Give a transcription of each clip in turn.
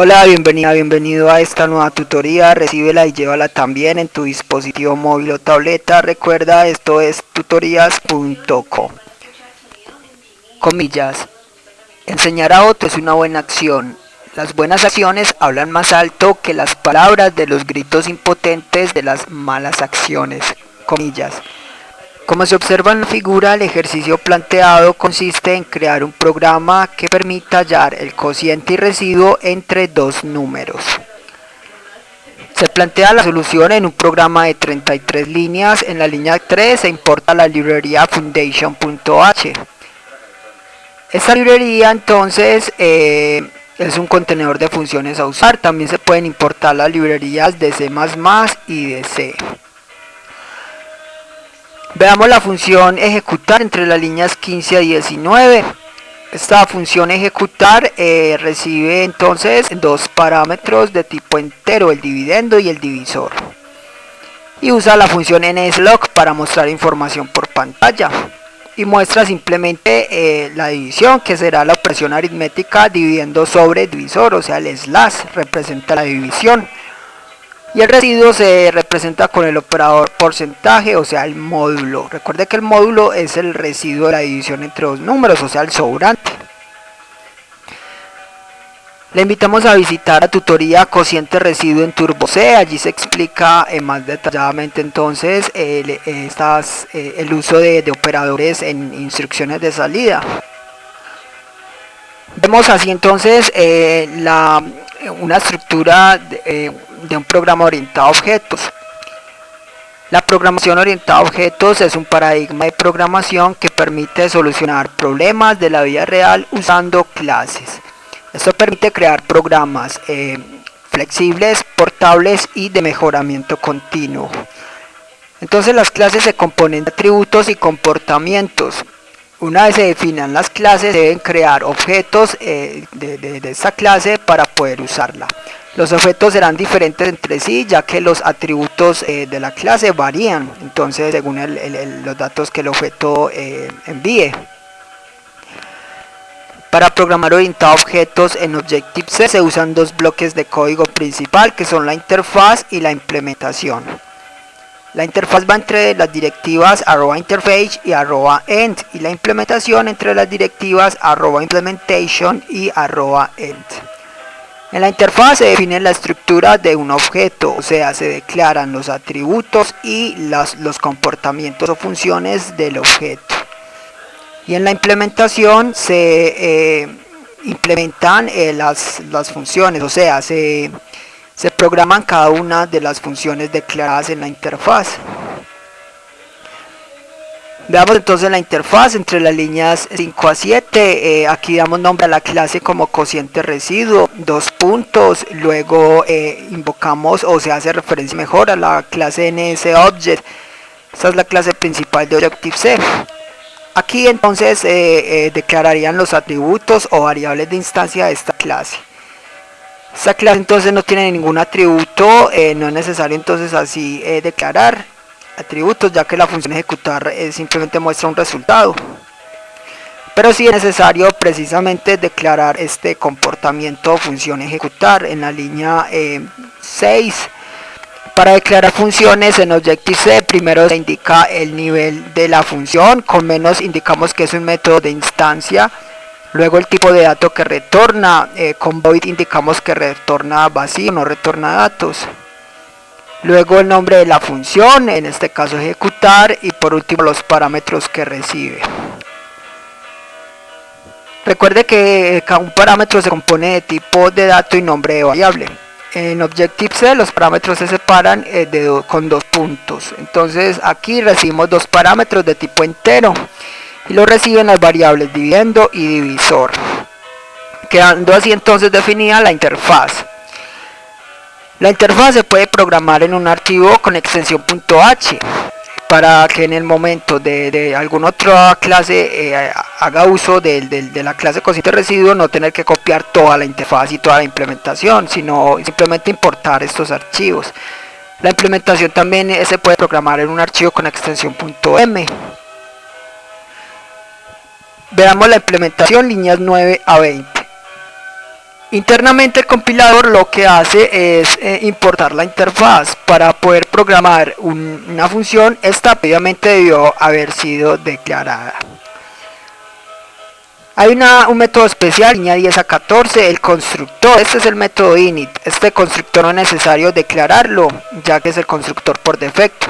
Hola, bienvenido a esta nueva tutoría. Recíbela y llévala también en tu dispositivo móvil o tableta. Recuerda, esto es tutorías.co. Comillas. Enseñar a otros es una buena acción. Las buenas acciones hablan más alto que las palabras de los gritos impotentes de las malas acciones. Comillas. Como se observa en la figura, el ejercicio planteado consiste en crear un programa que permita hallar el cociente y residuo entre dos números. Se plantea la solución en un programa de 33 líneas. En la línea 3 se importa la librería foundation.h. Esta librería entonces es un contenedor de funciones a usar. También se pueden importar las librerías de C++ y de C. Veamos la función ejecutar entre las líneas 15 a 19. Esta función ejecutar recibe entonces dos parámetros de tipo entero, el dividendo y el divisor. Y usa la función nslog para mostrar información por pantalla. Y muestra simplemente la división, que será la operación aritmética dividiendo sobre divisor, o sea el slash representa la división. Y el residuo se representa con el operador porcentaje, o sea el módulo. Recuerde que el módulo es el residuo de la división entre dos números, o sea el sobrante. Le invitamos a visitar la tutoría cociente residuo en Turbo C. Allí se explica más detalladamente entonces el uso de operadores en instrucciones de salida. Vemos así entonces una estructura de un programa orientado a objetos. La programación orientada a objetos es un paradigma de programación que permite solucionar problemas de la vida real usando clases. Esto permite crear programas flexibles, portables y de mejoramiento continuo. Entonces las clases se componen de atributos y comportamientos. Una vez se definan las clases, deben crear objetos de esta clase para poder usarla. Los objetos serán diferentes entre sí, ya que los atributos de la clase varían, entonces según los datos que el objeto envíe. Para programar orientado a objetos en Objective-C se usan dos bloques de código principal, que son la interfaz y la implementación. La interfaz va entre las directivas @interface y @end, y la implementación entre las directivas @implementation y @end. En la interfaz se define la estructura de un objeto, o sea, se declaran los atributos y los comportamientos o funciones del objeto. Y en la implementación se implementan las funciones, o sea, se programan cada una de las funciones declaradas en la interfaz. Veamos entonces la interfaz entre las líneas 5 a 7. Aquí damos nombre a la clase como cociente residuo, dos puntos. Luego invocamos, o se hace referencia mejor a la clase NSObject. Esta es la clase principal de Objective-C. Aquí entonces declararían los atributos o variables de instancia de esta clase. Esta clase entonces no tiene ningún atributo, no es necesario entonces así declarar atributos, ya que la función ejecutar simplemente muestra un resultado. Pero sí es necesario precisamente declarar este comportamiento o función ejecutar en la línea 6. Para declarar funciones en Objective-C, primero se indica el nivel de la función. Con menos indicamos que es un método de instancia. Luego el tipo de dato que retorna. Con void indicamos que retorna vacío, no retorna datos. Luego el nombre de la función, en este caso ejecutar. Y por último los parámetros que recibe. Recuerde que cada un parámetro se compone de tipo de dato y nombre de variable. En Objective-C los parámetros se separan con dos puntos. Entonces aquí recibimos dos parámetros de tipo entero y lo reciben las variables dividendo y divisor, quedando así entonces definida la interfaz. La interfaz se puede programar en un archivo con extensión .h para que en el momento de alguna otra clase haga uso de la clase cociente residuo, no tener que copiar toda la interfaz y toda la implementación, sino simplemente importar estos archivos. La implementación también se puede programar en un archivo con extensión .m. Veamos la implementación líneas 9 a 20. Internamente el compilador lo que hace es importar la interfaz. Para poder programar una función, esta previamente debió haber sido declarada. Hay un método especial, línea 10 a 14, el constructor. Este es el método init. Este constructor no es necesario declararlo, ya que es el constructor por defecto.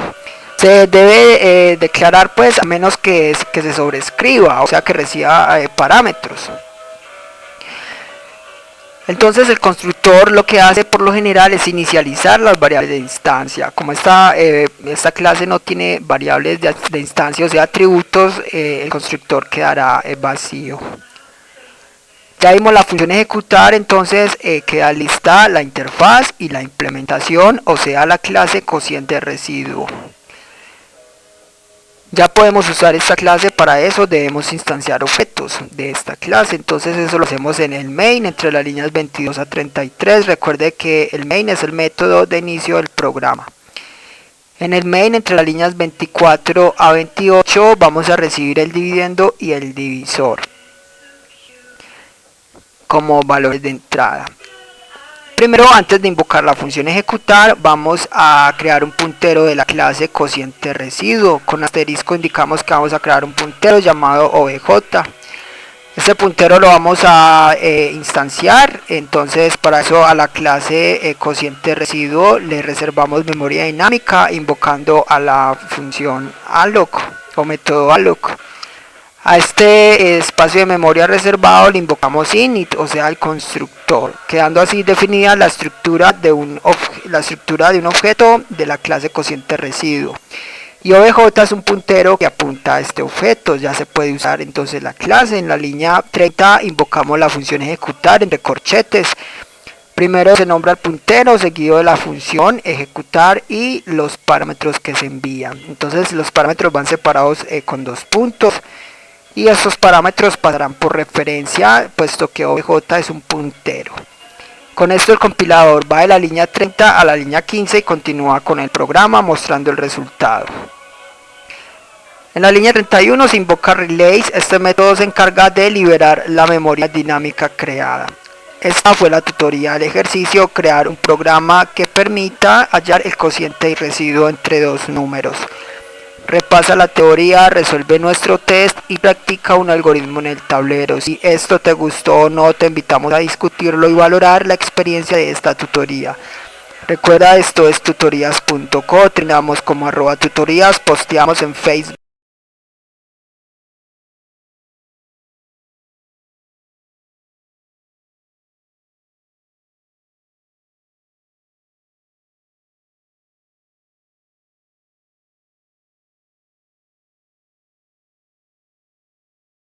Se debe declarar pues a menos que se sobrescriba, o sea que reciba parámetros. Entonces el constructor lo que hace por lo general es inicializar las variables de instancia. Como esta clase no tiene variables de instancia, o sea atributos, el constructor quedará vacío. Ya vimos la función ejecutar, entonces queda lista la interfaz y la implementación, o sea la clase cociente residuo. Ya podemos usar esta clase. Para eso debemos instanciar objetos de esta clase. Entonces eso lo hacemos en el main entre las líneas 22 a 33. Recuerde que el main es el método de inicio del programa. En el main entre las líneas 24 a 28 vamos a recibir el dividendo y el divisor como valores de entrada. Primero, antes de invocar la función ejecutar, vamos a crear un puntero de la clase cociente residuo. Con asterisco indicamos que vamos a crear un puntero llamado obj. Este puntero lo vamos a instanciar. Entonces para eso a la clase cociente residuo le reservamos memoria dinámica invocando a la función alloc o método alloc. A este espacio de memoria reservado le invocamos init, o sea el constructor, quedando así definida la estructura de un objeto de la clase cociente residuo. Y obj es un puntero que apunta a este objeto. Ya se puede usar entonces la clase. En la línea 30 invocamos la función ejecutar entre corchetes. Primero se nombra el puntero, seguido de la función ejecutar y los parámetros que se envían. Entonces los parámetros van separados con 2 puntos. Y estos parámetros pasarán por referencia, puesto que obj es un puntero. Con esto el compilador va de la línea 30 a la línea 15 y continúa con el programa mostrando el resultado. En la línea 31 se invoca relays. Este método se encarga de liberar la memoria dinámica creada. Esta fue la tutoría del ejercicio: crear un programa que permita hallar el cociente y residuo entre dos números. Repasa la teoría, resuelve nuestro test y practica un algoritmo en el tablero. Si esto te gustó o no, te invitamos a discutirlo y valorar la experiencia de esta tutoría. Recuerda, esto es tutorías.co, terminamos como @tutorías, posteamos en Facebook.